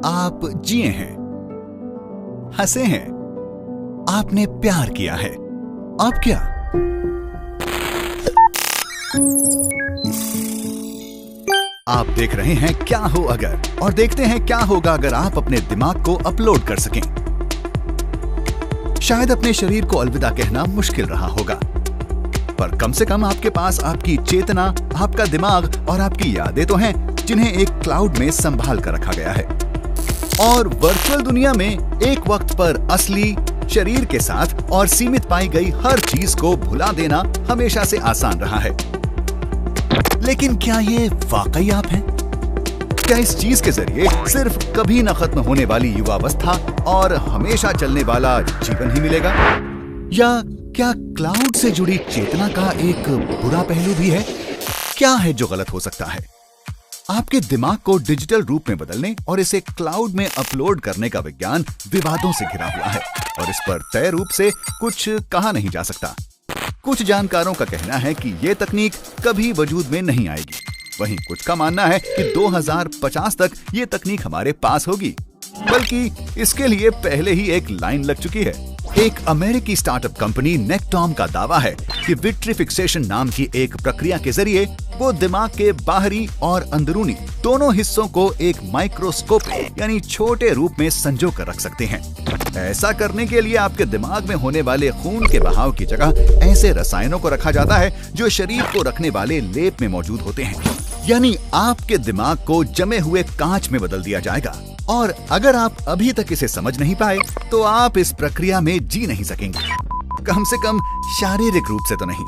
आप जिए हैं, हंसे हैं, आपने प्यार किया है। अब क्या? आप देख रहे हैं क्या हो अगर, और देखते हैं क्या होगा अगर आप अपने दिमाग को अपलोड कर सकें। शायद अपने शरीर को अलविदा कहना मुश्किल रहा होगा, पर कम से कम आपके पास आपकी चेतना, आपका दिमाग और आपकी यादें तो हैं, जिन्हें एक क्लाउड में संभाल कर रखा गया है। और वर्चुअल दुनिया में एक वक्त पर असली शरीर के साथ और सीमित पाई गई हर चीज को भुला देना हमेशा से आसान रहा है। लेकिन क्या ये वाकई आप हैं? क्या इस चीज के जरिए सिर्फ कभी न खत्म होने वाली युवावस्था और हमेशा चलने वाला जीवन ही मिलेगा? या क्या क्लाउड से जुड़ी चेतना का एक बुरा पहलू भी है? क्या है जो गलत हो सकता है? आपके दिमाग को डिजिटल रूप में बदलने और इसे क्लाउड में अपलोड करने का विज्ञान विवादों से घिरा हुआ है और इस पर तय रूप से कुछ कहा नहीं जा सकता। कुछ जानकारों का कहना है कि यह तकनीक कभी वजूद में नहीं आएगी, वहीं कुछ का मानना है कि 2050 तक ये तकनीक हमारे पास होगी, बल्कि इसके लिए पहले ही एक लाइन लग चुकी है। एक अमेरिकी स्टार्टअप कंपनी नेक्टॉम का दावा है कि विट्रीफिक्सेशन नाम की एक प्रक्रिया के जरिए वो दिमाग के बाहरी और अंदरूनी दोनों हिस्सों को एक माइक्रोस्कोप यानी छोटे रूप में संजो कर रख सकते हैं। ऐसा करने के लिए आपके दिमाग में होने वाले खून के बहाव की जगह ऐसे रसायनों को रखा जाता है जो शरीर को रखने वाले लेप में मौजूद होते हैं। यानी आपके दिमाग को जमे हुए कांच में बदल दिया जाएगा। और अगर आप अभी तक इसे समझ नहीं पाए तो आप इस प्रक्रिया में जी नहीं सकेंगे, कम से कम शारीरिक रूप से तो नहीं।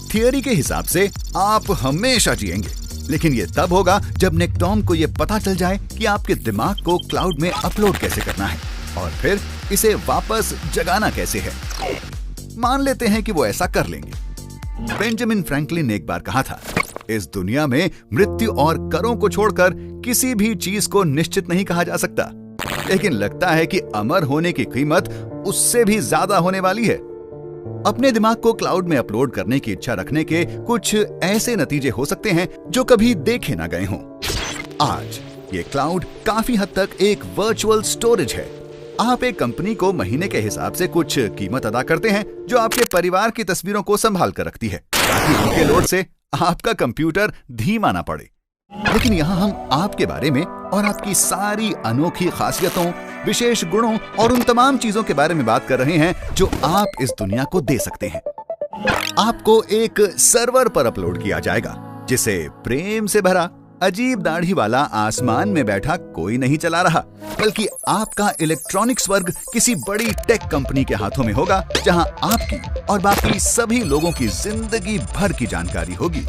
थियरी के हिसाब से आप हमेशा जिएंगे, लेकिन ये तब होगा जब नेक्टॉम को ये पता चल जाए कि आपके दिमाग को क्लाउड में अपलोड कैसे करना है और फिर इसे वापस जगाना कैसे है। मान लेते हैं कि वो ऐसा कर लेंगे। बेंजामिन फ्रैंकलिन ने एक बार कहा था, इस दुनिया में मृत्यु और करों को छोड़कर किसी भी चीज को निश्चित नहीं कहा जा सकता, लेकिन लगता है कि अमर होने की कीमत उससे भी ज्यादा होने वाली है। अपने दिमाग को क्लाउड में अपलोड करने की इच्छा रखने के कुछ ऐसे नतीजे हो सकते हैं जो कभी देखे ना गए हों। आज ये क्लाउड काफी हद तक एक वर्चुअल स्टोरेज है। आप एक कंपनी को महीने के हिसाब से कुछ कीमत अदा करते हैं जो आपके परिवार की तस्वीरों को संभाल कर रखती है, ताकि उनके लोड से आपका कंप्यूटर धीमा ना पड़े। लेकिन यहाँ हम आपके बारे में और आपकी सारी अनोखी खासियतों, विशेष गुणों और उन तमाम चीजों के बारे में बात कर रहे हैं जो आप इस दुनिया को दे सकते हैं। आपको एक सर्वर पर अपलोड किया जाएगा जिसे प्रेम से भरा अजीब दाढ़ी वाला आसमान में बैठा कोई नहीं चला रहा, बल्कि आपका इलेक्ट्रॉनिक स्वर्ग किसी बड़ी टेक कंपनी के हाथों में होगा, जहां आपकी और बाकी सभी लोगों की जिंदगी भर की जानकारी होगी।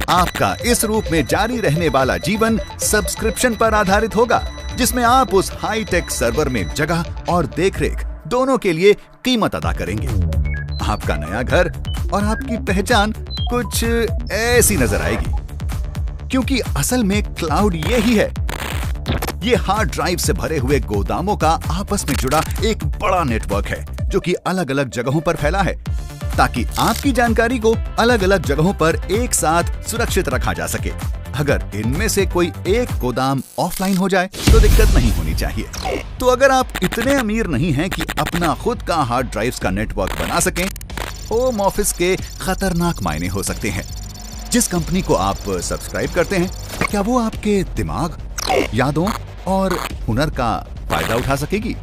आपका इस रूप में जारी रहने वाला जीवन सब्सक्रिप्शन पर आधारित होगा, जिसमें आप उस हाई टेक सर्वर में जगह और देखरेख दोनों के लिए कीमत अदा करेंगे। आपका नया घर और आपकी पहचान कुछ ऐसी नजर आएगी, क्योंकि असल में क्लाउड ये ही है। ये हार्ड ड्राइव से भरे हुए गोदामों का आपस में जुड़ा एक बड़ा नेटवर्क है जो कि अलग अलग जगहों पर फैला है, ताकि आपकी जानकारी को अलग अलग जगहों पर एक साथ सुरक्षित रखा जा सके। अगर इनमें से कोई एक गोदाम ऑफलाइन हो जाए तो दिक्कत नहीं होनी चाहिए। तो अगर आप इतने अमीर नहीं हैं कि अपना खुद का हार्ड ड्राइव्स का नेटवर्क बना सकें, होम ऑफिस के खतरनाक मायने हो सकते हैं। जिस कंपनी को आप सब्सक्राइब करते हैं, क्या वो आपके दिमाग, यादों और हुनर का फायदा उठा सकेगी?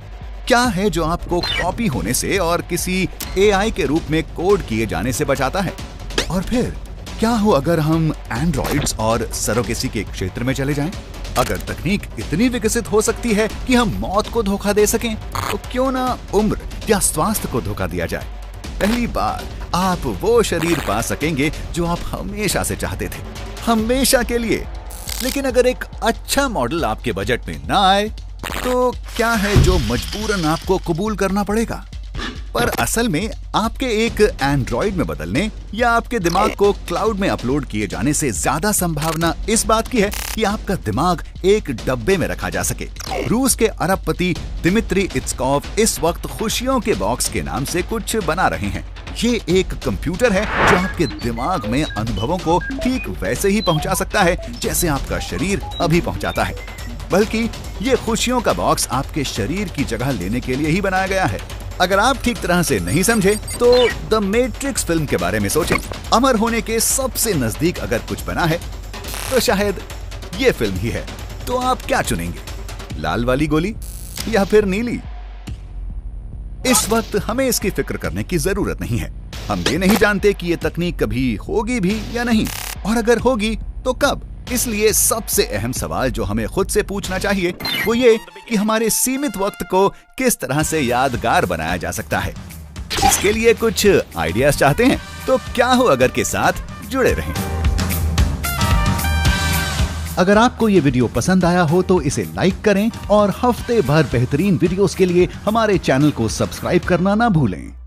क्या है जो आपको कॉपी होने से और किसी एआई के रूप में कोड किए जाने से बचाता है? और फिर क्या हो अगर हम एंड्रॉइड्स और सरोगेसी के क्षेत्र में चले जाएं? अगर तकनीक इतनी विकसित हो सकती है कि हम मौत को धोखा दे सकें, तो क्यों ना उम्र या स्वास्थ्य को धोखा दिया जाए? पहली बार आप वो शरीर पा सकेंगे जो आप हमेशा से चाहते थे, हमेशा के लिए। लेकिन अगर एक अच्छा मॉडल आपके बजट में ना आए, तो क्या है जो मजबूरन आपको कबूल करना पड़ेगा? पर असल में आपके एक एंड्रॉइड में बदलने या आपके दिमाग को क्लाउड में अपलोड किए जाने से ज्यादा संभावना इस बात की है कि आपका दिमाग एक डब्बे में रखा जा सके। रूस के अरबपति दिमित्री इत्सकॉव इस वक्त खुशियों के बॉक्स के नाम से कुछ बना रहे हैं। ये एक कंप्यूटर है जो आपके दिमाग में अनुभवों को ठीक वैसे ही पहुंचा सकता है जैसे आपका शरीर अभी पहुंचाता है। बल्कि ये खुशियों का बॉक्स आपके शरीर की जगह लेने के लिए ही बनाया गया है। अगर आप ठीक तरह से नहीं समझे तो द मैट्रिक्स फिल्म के बारे में सोचें। अमर होने के सबसे नजदीक अगर कुछ बना है तो शायद ये फिल्म ही है। तो आप क्या चुनेंगे, लाल वाली गोली या फिर नीली? इस वक्त हमें इसकी फिक्र करने की जरूरत नहीं है। हम ये नहीं जानते कि ये तकनीक कभी होगी भी या नहीं, और अगर होगी तो कब। इसलिए सबसे अहम सवाल जो हमें खुद से पूछना चाहिए वो ये कि हमारे सीमित वक्त को किस तरह से यादगार बनाया जा सकता है। इसके लिए कुछ आइडियाज चाहते हैं तो क्या हो अगर के साथ जुड़े रहें। अगर आपको ये वीडियो पसंद आया हो तो इसे लाइक करें और हफ्ते भर बेहतरीन वीडियोस के लिए हमारे चैनल को सब्सक्राइब करना ना भूलें।